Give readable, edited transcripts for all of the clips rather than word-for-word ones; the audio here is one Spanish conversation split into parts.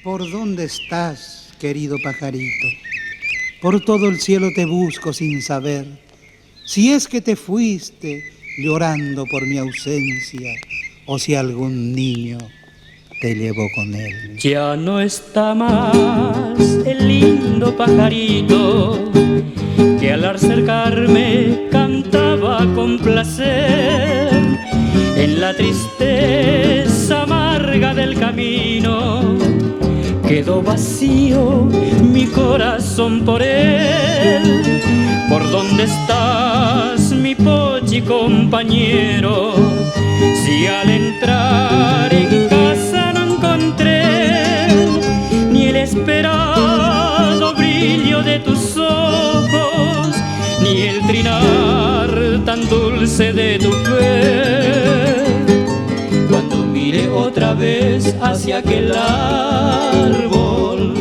¿Por dónde estás, querido pajarito? Por todo el cielo te busco sin saber si es que te fuiste llorando por mi ausencia o si algún niño te llevó con él. Ya no está más el lindo pajarito que al acercarme cantaba con placer. En la tristeza amarga del camino quedó vacío mi corazón por él. ¿Por dónde estás, mi pochi compañero? Si al entrar en casa no encontré ni el esperado brillo de tus ojos, ni el trinar tan dulce de tu fe. Cuando miré otra vez hacia aquel árbol,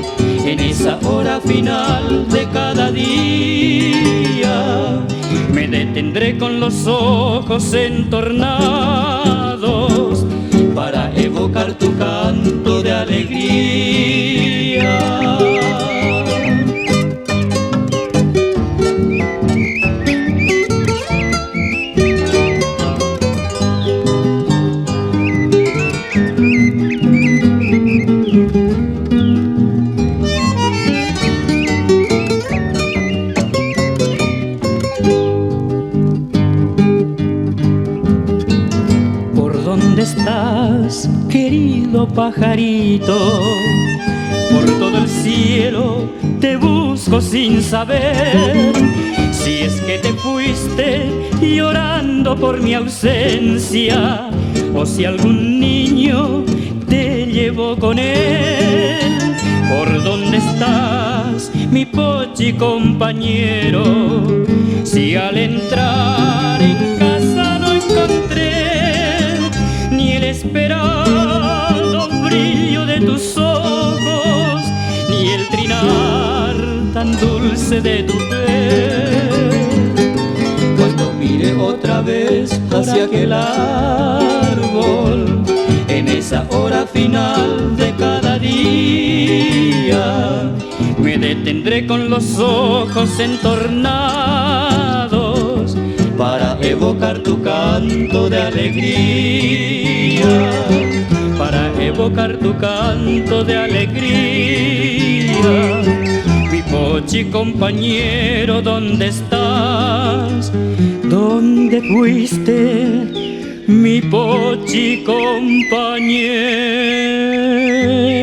en esa hora final de cada día, me detendré con los ojos entornados para evocar tu canto de alegría. ¿Dónde estás, querido pajarito? Por todo el cielo te busco sin saber si es que te fuiste llorando por mi ausencia o si algún niño te llevó con él. ¿Por dónde estás, mi pochi compañero? Si al entrar en casa no encontré ni el esperado brillo de tus ojos, ni el trinar tan dulce de tu piel. Cuando miré otra vez hacia aquel árbol, en esa hora final de cada día, me detendré con los ojos entornados para evocar tu canto de alegría, para evocar tu canto de alegría. Mi pochi compañero, ¿dónde estás? ¿Dónde fuiste, mi pochi compañero?